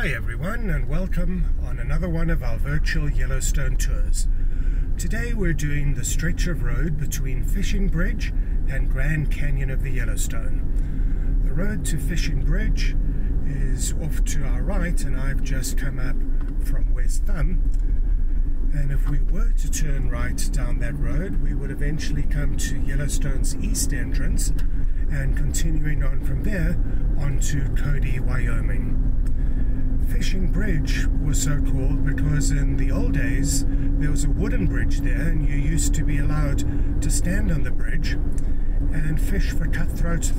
Hi everyone, and welcome on another one of our virtual Yellowstone tours. Today we're doing the stretch of road between Fishing Bridge and Grand Canyon of the Yellowstone. The road to Fishing Bridge is off to our right, and I've just come up from West Thumb. And if we were to turn right down that road, we would eventually come to Yellowstone's east entrance, and continuing on from there onto Cody, Wyoming. Fishing Bridge was so called because in the old days there was a wooden bridge there, and you used to be allowed to stand on the bridge and fish for cutthroat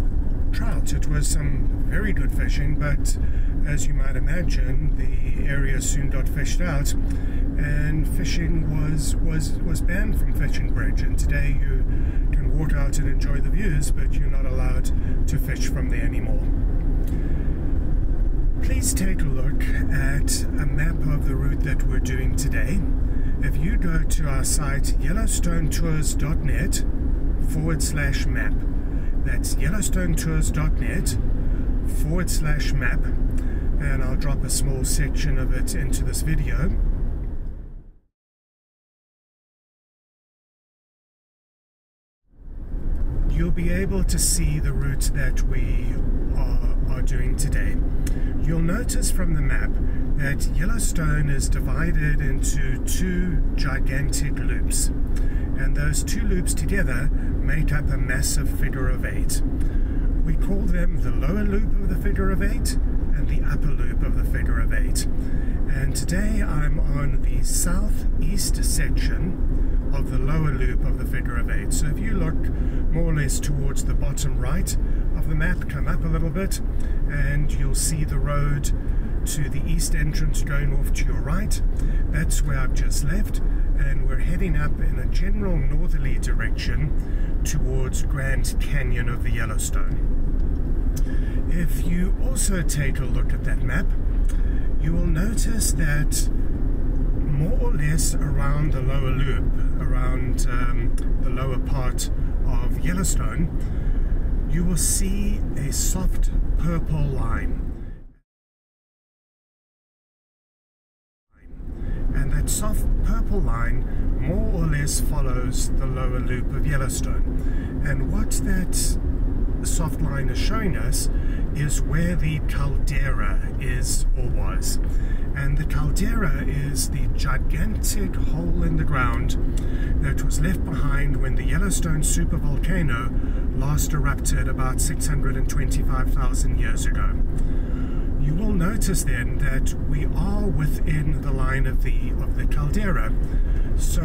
trout. It was some very good fishing, but as you might imagine, the area soon got fished out, and fishing was banned from Fishing Bridge. And today you can walk out and enjoy the views, but you're not allowed to fish from there anymore. Please take a look at a map of the route that we're doing today. If you go to our site yellowstonetours.net/map, that's yellowstonetours.net/map, and I'll drop a small section of it into this video. You'll be able to see the route that we are doing today. You'll notice from the map that Yellowstone is divided into two gigantic loops, and those two loops together make up a massive figure of 8. We call them the lower loop of the figure of 8 and the upper loop of the figure of 8. And today I'm on the southeast section of the lower loop of the figure of 8. So if you look more or less towards the bottom right of the map, come up a little bit, and you'll see the road to the east entrance going off to your right. That's where I've just left, and we're heading up in a general northerly direction towards Grand Canyon of the Yellowstone. If you also take a look at that map, you will notice that more or less around the lower loop, around the lower part of Yellowstone, you will see a soft purple line. And that soft purple line more or less follows the lower loop of Yellowstone. And what that soft line is showing us is where the caldera is or was. And the caldera is the gigantic hole in the ground that was left behind when the Yellowstone supervolcano last erupted about 625,000 years ago. You will notice then that we are within the line of the caldera, so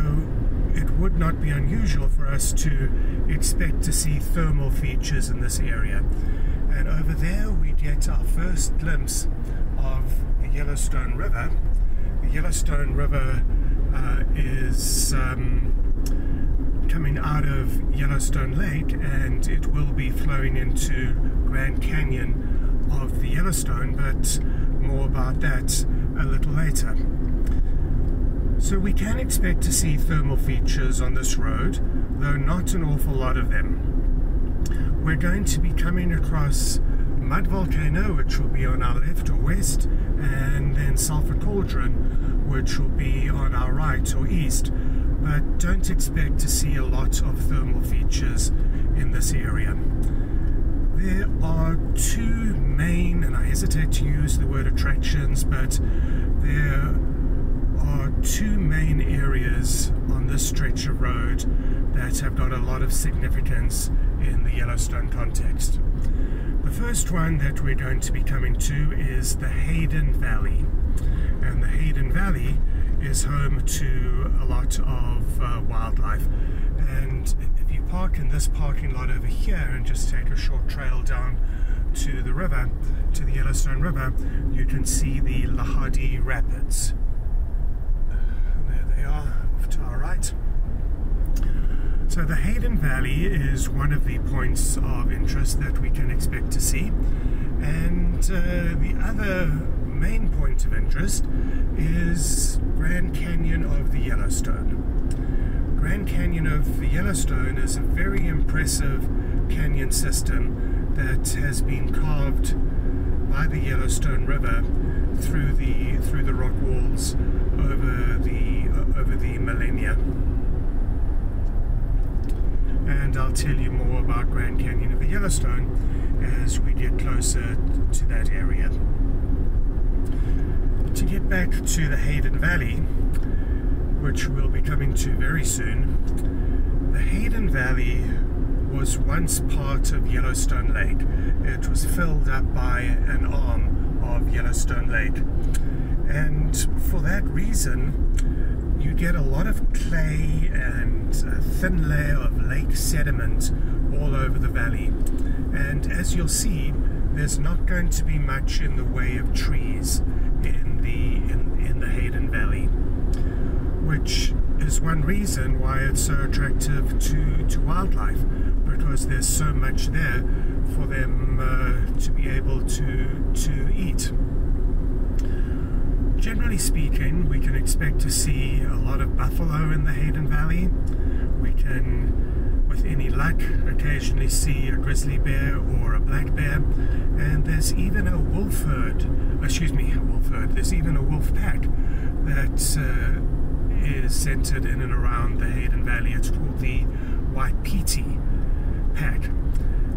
it would not be unusual for us to expect to see thermal features in this area. And over there we get our first glimpse of the Yellowstone River. The Yellowstone River is coming out of Yellowstone Lake, and it will be flowing into Grand Canyon of the Yellowstone, but more about that a little later. So we can expect to see thermal features on this road, though not an awful lot of them. We're going to be coming across Mud Volcano, which will be on our left or west, and then Sulphur Cauldron, which will be on our right or east, but don't expect to see a lot of thermal features in this area. There are two main, and I hesitate to use the word attractions, but there are two main areas on this stretch of road that have got a lot of significance in the Yellowstone context. The first one that we're going to be coming to is the Hayden Valley, and the Hayden Valley is home to a lot of wildlife. And if you park in this parking lot over here and just take a short trail down to the river, to the Yellowstone River, you can see the Lahadi Rapids. There they are, off to our right. So the Hayden Valley is one of the points of interest that we can expect to see. And the other main point of interest is Grand Canyon of the Yellowstone. Grand Canyon of the Yellowstone is a very impressive canyon system that has been carved by by the Yellowstone River through the rock walls over the millennia. And I'll tell you more about Grand Canyon of the Yellowstone as we get closer to that area. To get back to the Hayden Valley, which we'll be coming to very soon, the Hayden Valley was once part of Yellowstone Lake. It was filled up by an arm of Yellowstone Lake, and for that reason you get a lot of clay and a thin layer of lake sediment all over the valley. And as you'll see, there's not going to be much in the way of trees in the Hayden Valley, which is one reason why it's so attractive to wildlife, because there's so much there for them to be able to eat. Generally speaking, we can expect to see a lot of buffalo in the Hayden Valley. We can, with any luck, occasionally see a grizzly bear or a black bear, and there's even a wolf herd, there's even a wolf pack that is centered in and around the Hayden Valley. It's called the Wapiti pack.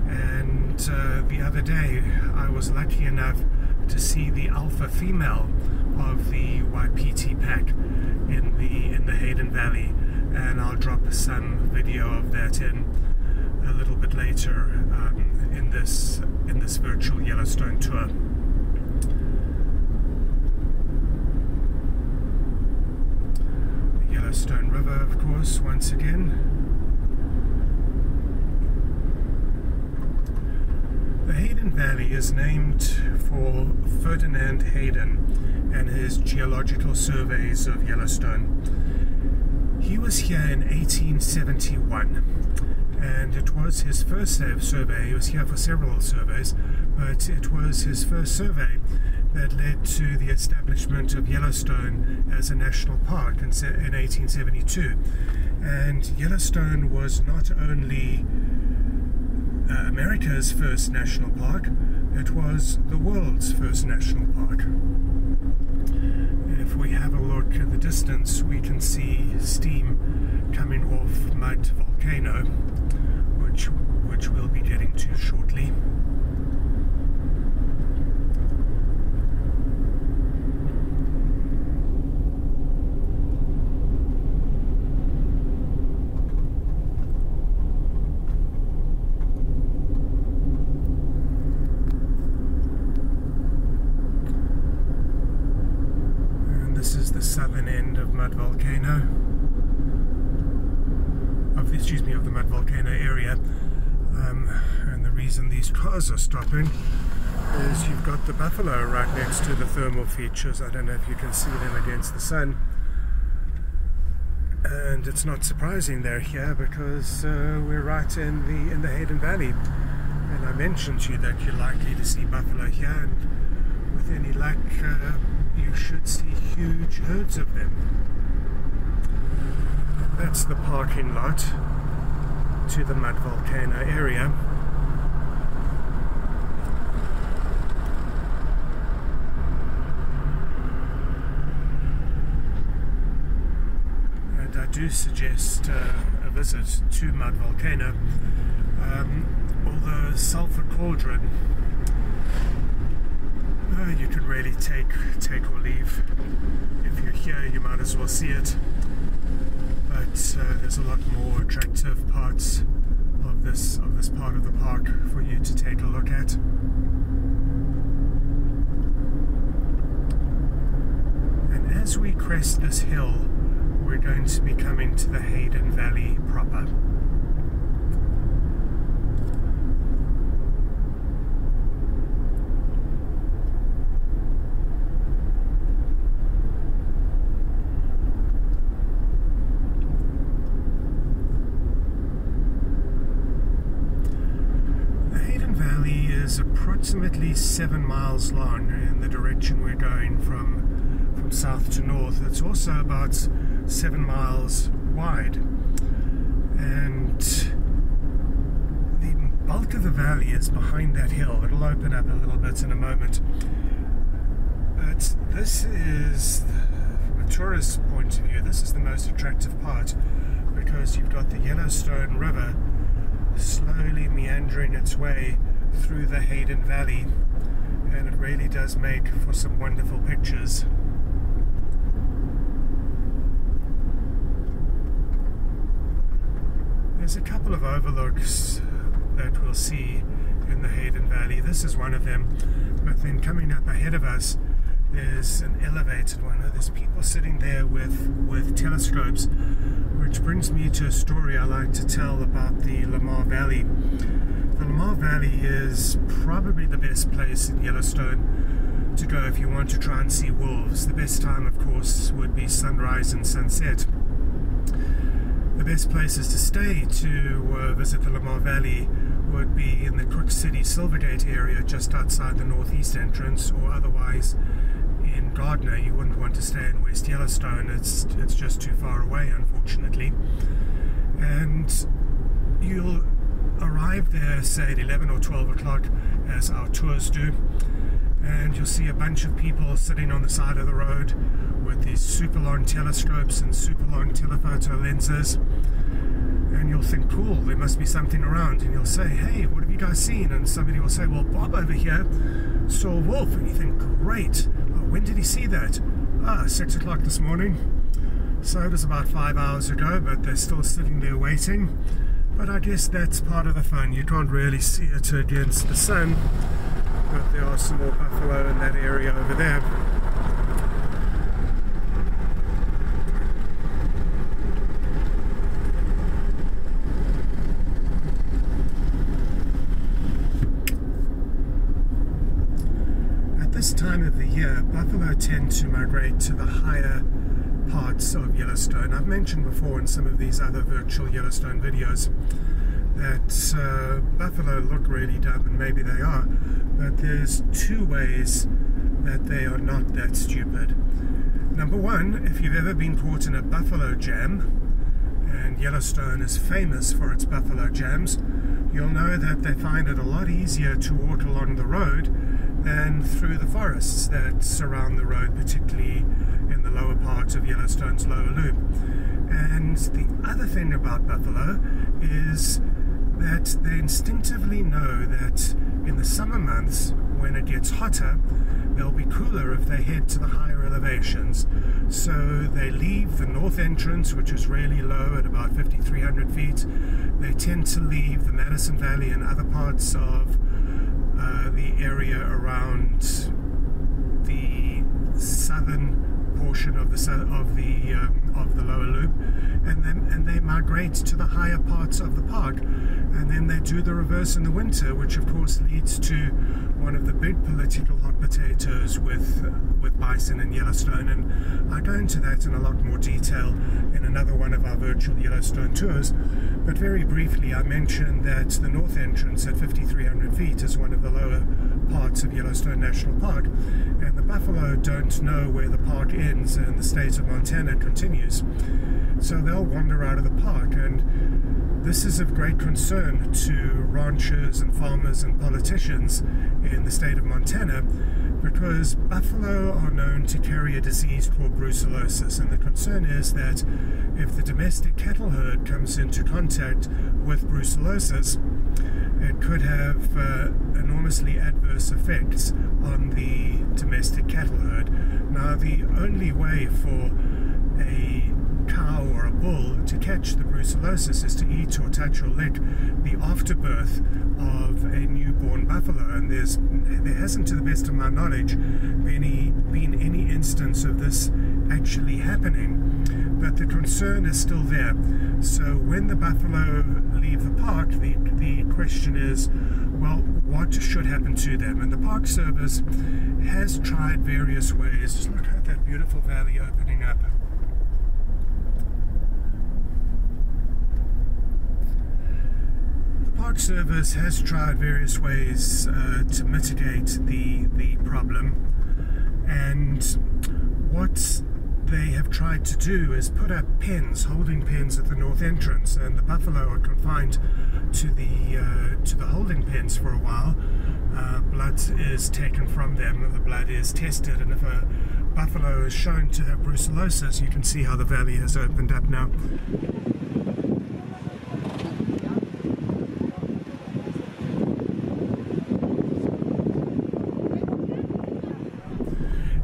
And the other day I was lucky enough to see the alpha female of the Wapiti pack in the Hayden Valley, and I'll drop some video of that in a little bit later in this virtual Yellowstone tour. The Yellowstone River, of course, once again. The Hayden Valley is named for Ferdinand Hayden and his geological surveys of Yellowstone. He was here in 1871, and it was his first survey. He was here for several surveys, but it was his first survey that led to the establishment of Yellowstone as a national park in 1872. And Yellowstone was not only America's first national park, it was the world's first national park. If we have a look at the distance, we can see steam coming off Mud Volcano, which we'll be getting to shortly. This is the southern end of Mud Volcano, of the Mud Volcano area, and the reason these cars are stopping is you've got the buffalo right next to the thermal features. I don't know if you can see them against the sun, and it's not surprising they're here because we're right in the Hayden Valley, and I mentioned to you that you're likely to see buffalo here, and with any luck you should see huge herds of them. That's the parking lot to the Mud Volcano area. And I do suggest a visit to Mud Volcano, although Sulphur Cauldron, you can really take or leave. If you're here, you might as well see it. But there's a lot more attractive parts of this part of the park for you to take a look at. And as we crest this hill, we're going to be coming to the Hayden Valley proper. Approximately 7 miles long in the direction we're going from south to north. It's also about 7 miles wide, and the bulk of the valley is behind that hill. It'll open up a little bit in a moment. But this is, from a tourist point of view, this is the most attractive part, because you've got the Yellowstone River slowly meandering its way through the Hayden Valley, and it really does make for some wonderful pictures. There's a couple of overlooks that we'll see in the Hayden Valley. This is one of them, but then coming up ahead of us there's an elevated one. There's people sitting there with telescopes, which brings me to a story I like to tell about the Lamar Valley. The Lamar Valley is probably the best place in Yellowstone to go if you want to try and see wolves. The best time, of course, would be sunrise and sunset. The best places to stay to visit the Lamar Valley would be in the Crook City Silvergate area just outside the northeast entrance, or otherwise in Gardner. You wouldn't want to stay in West Yellowstone, it's just too far away, unfortunately. And you'll arrive there, say at 11 or 12 o'clock, as our tours do, and you'll see a bunch of people sitting on the side of the road with these super long telescopes and super long telephoto lenses, and you'll think, cool, there must be something around, and you'll say, hey, what have you guys seen? And somebody will say, well, Bob over here saw a wolf. And you think, great, when did he see that? 6 o'clock this morning. So it was about 5 hours ago, but they're still sitting there waiting. But I guess that's part of the fun. You can't really see it against the sun, but there are some more buffalo in that area over there. This time of the year, buffalo tend to migrate to the higher parts of Yellowstone. I've mentioned before in some of these other virtual Yellowstone videos that buffalo look really dumb, and maybe they are, but there's two ways that they are not that stupid. Number one, if you've ever been caught in a buffalo jam, and Yellowstone is famous for its buffalo jams, you'll know that they find it a lot easier to walk along the road than through the forests that surround the road, particularly in the lower part of Yellowstone's lower loop. And the other thing about buffalo is that they instinctively know that in the summer months, when it gets hotter, they'll be cooler if they head to the higher elevations. So they leave the north entrance, which is really low at about 5,300 feet. They tend to leave the Madison Valley and other parts of the area around the southern portion of the lower loop, and they migrate to the higher parts of the park, and then they do the reverse in the winter, which of course leads to one of the big political hot potatoes with bison in Yellowstone. And I go into that in a lot more detail in another one of our virtual Yellowstone tours. But very briefly, I mentioned that the north entrance at 5,300 feet is one of the lower parts of Yellowstone National Park, and the buffalo don't know where the park ends and the state of Montana continues. So they'll wander out of the park, and this is of great concern to ranchers and farmers and politicians in the state of Montana, because buffalo are known to carry a disease called brucellosis, and the concern is that if the domestic cattle herd comes into contact with brucellosis, it could have enormously adverse effects on the domestic cattle herd. Now, the only way for a cow or a bull to catch the brucellosis is to eat or touch or lick the afterbirth of a newborn buffalo, and there hasn't, to the best of my knowledge, been any instance of this actually happening, but the concern is still there. So when the buffalo leave the park, the question is, well, what should happen to them? And the Park Service has tried various ways. Just look at that beautiful valley opening up. The Park Service has tried various ways to mitigate the problem, and what they have tried to do is put up pens, holding pens at the north entrance, and the buffalo are confined to the holding pens for a while. Blood is taken from them, the blood is tested, and if a buffalo is shown to have brucellosis, you can see how the valley has opened up now.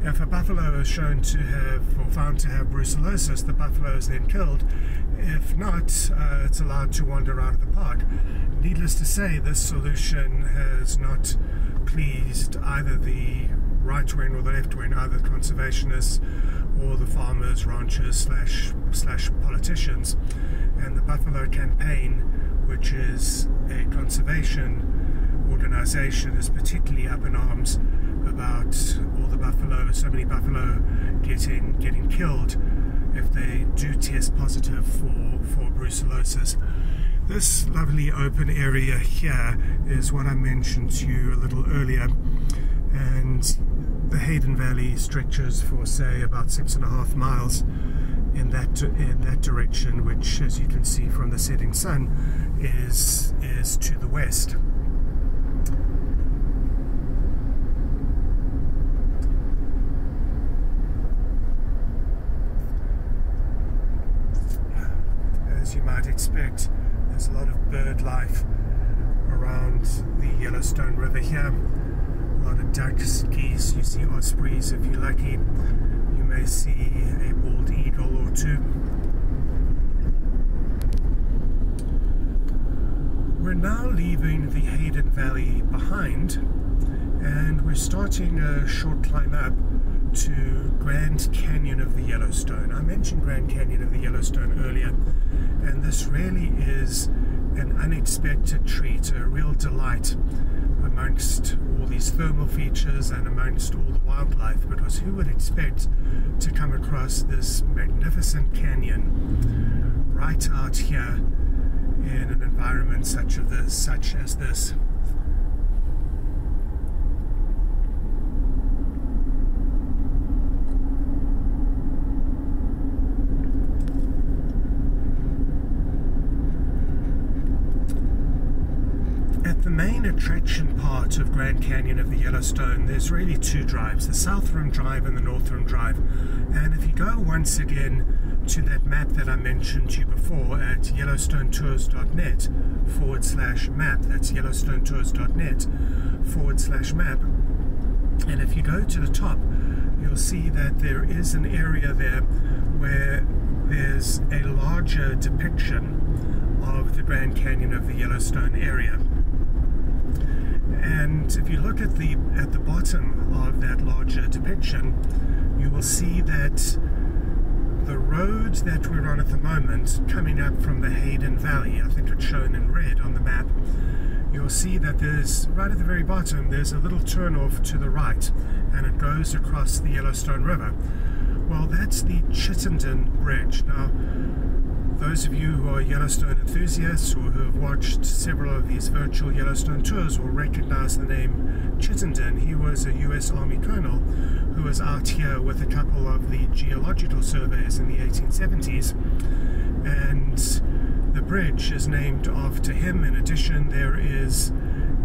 If a buffalo is shown to have, or found to have brucellosis, the buffalo is then killed. If not, it's allowed to wander out of the park. Needless to say, this solution has not pleased either the right wing or the left wing, either the conservationists or the farmers, ranchers slash politicians. And the Buffalo Campaign, which is a conservation organization, is particularly up in arms about all the buffalo, so many buffalo getting killed if they do test positive for brucellosis. This lovely open area here is what I mentioned to you a little earlier, and the Hayden Valley stretches for, say, about 6.5 miles in that direction, which, as you can see from the setting sun, is to the west. As you might expect, there's a lot of bird life around the Yellowstone River here. A lot of ducks, geese, you see ospreys if you're lucky. You may see a bald eagle or two. We're now leaving the Hayden Valley behind, and we're starting a short climb up to Grand Canyon of the Yellowstone. I mentioned Grand Canyon of the Yellowstone earlier, and this really is an unexpected treat, a real delight amongst all these thermal features and amongst all the wildlife, because who would expect to come across this magnificent canyon right out here in an environment such as this. The main attraction part of Grand Canyon of the Yellowstone, there's really two drives, the South Rim Drive and the North Rim Drive. And if you go once again to that map that I mentioned to you before at yellowstonetours.net/map, that's yellowstonetours.net/map, and if you go to the top, you'll see that there is an area there where there's a larger depiction of the Grand Canyon of the Yellowstone area. And if you look at the bottom of that larger depiction, you will see that the road that we're on at the moment, coming up from the Hayden Valley, I think it's shown in red on the map, you'll see that there's, right at the very bottom, there's a little turnoff to the right, and it goes across the Yellowstone River. Well, that's the Chittenden Bridge. Now, those of you who are Yellowstone enthusiasts or who have watched several of these virtual Yellowstone tours will recognize the name Chittenden. He was a US Army colonel who was out here with a couple of the geological surveys in the 1870s, and the bridge is named after him. In addition, there is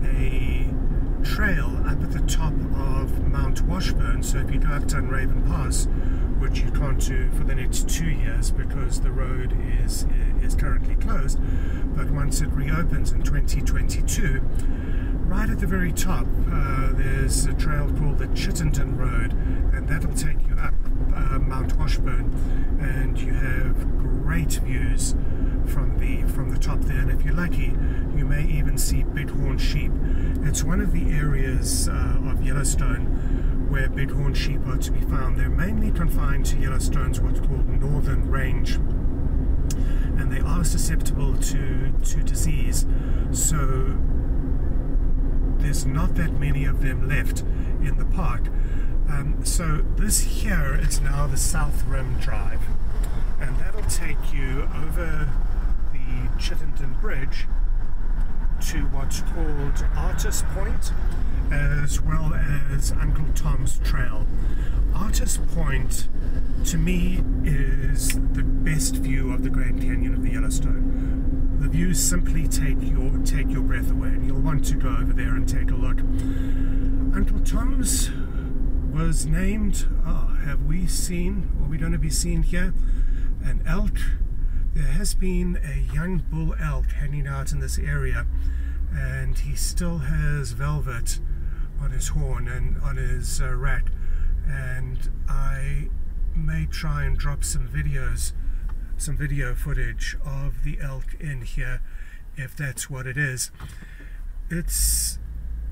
a trail up at the top of Mount Washburn, so if you go up Dunraven Pass, which you can't do for the next 2 years because the road is currently closed, but once it reopens in 2022, right at the very top there's a trail called the Chittenden Road, and that'll take you up Mount Washburn, and you have great views from the top there, and if you're lucky you may even see bighorn sheep. It's one of the areas of Yellowstone where bighorn sheep are to be found. They're mainly confined to Yellowstone's what's called northern range, and they are susceptible to disease, so there's not that many of them left in the park. So this here is now the South Rim Drive, and that'll take you over the Chittenden Bridge to what's called Artist Point, as well as Uncle Tom's Trail. Artist shortest point to me is the best view of the Grand Canyon of the Yellowstone. The views simply take your breath away, and you'll want to go over there and take a look. Uncle Tom's was named, have we seen, or we're going to be seeing here, an elk. There has been a young bull elk hanging out in this area, and he still has velvet on his horn and on his rack, and I may try and drop some video footage of the elk in here, if that's what it is. It's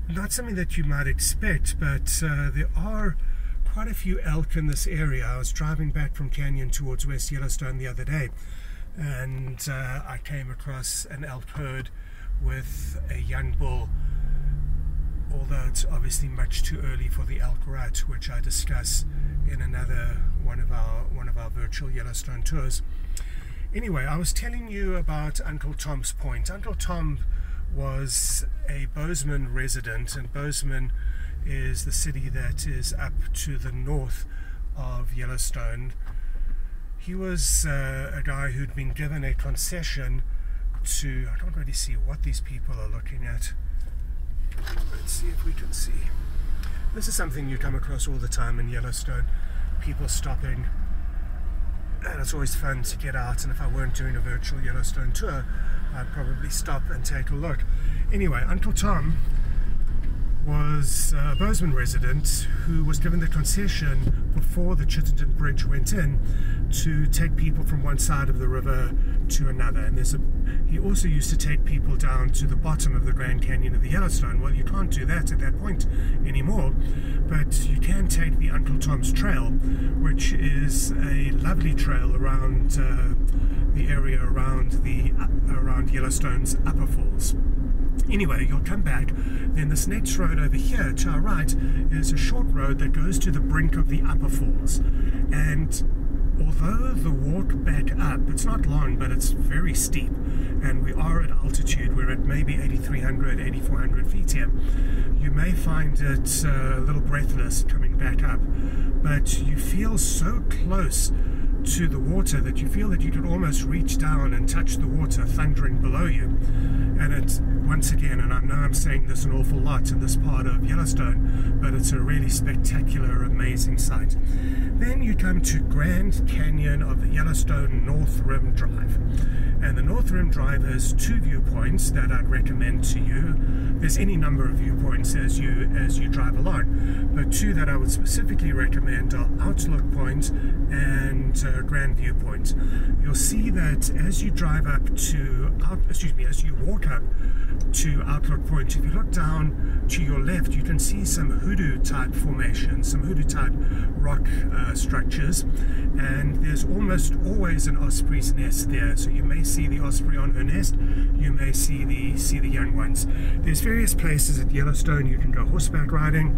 not something that you might expect, but there are quite a few elk in this area. I was driving back from Canyon towards West Yellowstone the other day, and I came across an elk herd with a young bull, although it's obviously much too early for the elk rut, which I discuss in another one of our virtual Yellowstone tours. Anyway, I was telling you about Uncle Tom's Point. Uncle Tom was a Bozeman resident, and Bozeman is the city that is up to the north of Yellowstone. He was a guy who'd been given a concession to, I don't really see what these people are looking at. Let's see if we can see. This is something you come across all the time in Yellowstone, people stopping, and it's always fun to get out, and if I weren't doing a virtual Yellowstone tour, I'd probably stop and take a look. Anyway, Uncle Tom was a Bozeman resident who was given the concession before the Chittenden Bridge went in to take people from one side of the river to another. And he also used to take people down to the bottom of the Grand Canyon of the Yellowstone. Well, you can't do that at that point anymore, but you can take the Uncle Tom's Trail, which is a lovely trail around the area around Yellowstone's Upper Falls. Anyway, you'll come back, then this next road over here to our right is a short road that goes to the brink of the Upper Falls, and although the walk back up, it's not long, but it's very steep, and we are at altitude, we're at maybe 8,300, 8,400 feet here, you may find it a little breathless coming back up, but you feel so close to the water that you feel that you could almost reach down and touch the water thundering below you. And it's, once again, and I know I'm saying this an awful lot in this part of Yellowstone, but it's a really spectacular, amazing sight. Then you come to Grand Canyon of the Yellowstone North Rim Drive. And the North Rim Drive has two viewpoints that I'd recommend to you. There's any number of viewpoints as you drive along, but two that I would specifically recommend are Outlook Point and Grand Viewpoint. You'll see that as you drive up to, as you walk up to Outlook Point, if you look down to your left, you can see some hoodoo type formations, some hoodoo type rock structures, and there's almost always an osprey's nest there. So you may see the osprey on her nest, you may see the young ones. There's various places at Yellowstone you can go horseback riding.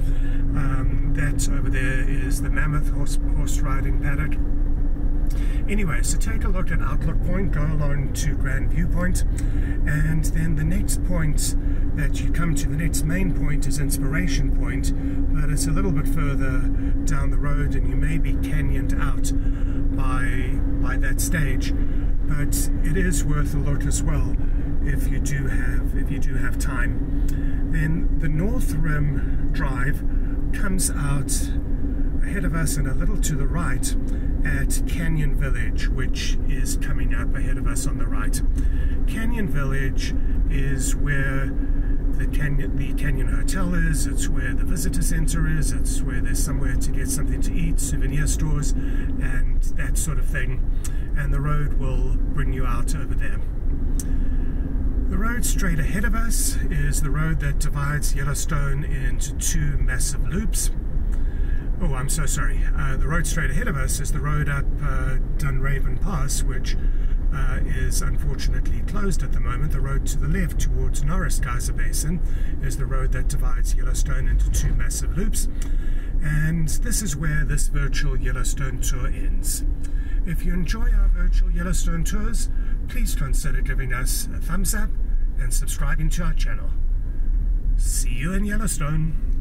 That over there is the Mammoth horse riding paddock. Anyway, so take a look at Outlook Point, go along to Grand Viewpoint, and then the next point that you come to, the next main point, is Inspiration Point, but it's a little bit further down the road, and you may be canyoned out by that stage, but it is worth a look as well if you do have time. Then the North Rim Drive comes out ahead of us and a little to the right at Canyon Village, which is coming up ahead of us on the right. Canyon Village is where the Canyon Hotel is, it's where the visitor center is, it's where there's somewhere to get something to eat, souvenir stores, and that sort of thing, and the road will bring you out over there. The road straight ahead of us is the road that divides Yellowstone into two massive loops. Oh, I'm so sorry. The road straight ahead of us is the road up Dunraven Pass, which is unfortunately closed at the moment. The road to the left towards Norris Geyser Basin is the road that divides Yellowstone into two massive loops. And this is where this virtual Yellowstone tour ends. If you enjoy our virtual Yellowstone tours, please consider giving us a thumbs up and subscribing to our channel. See you in Yellowstone.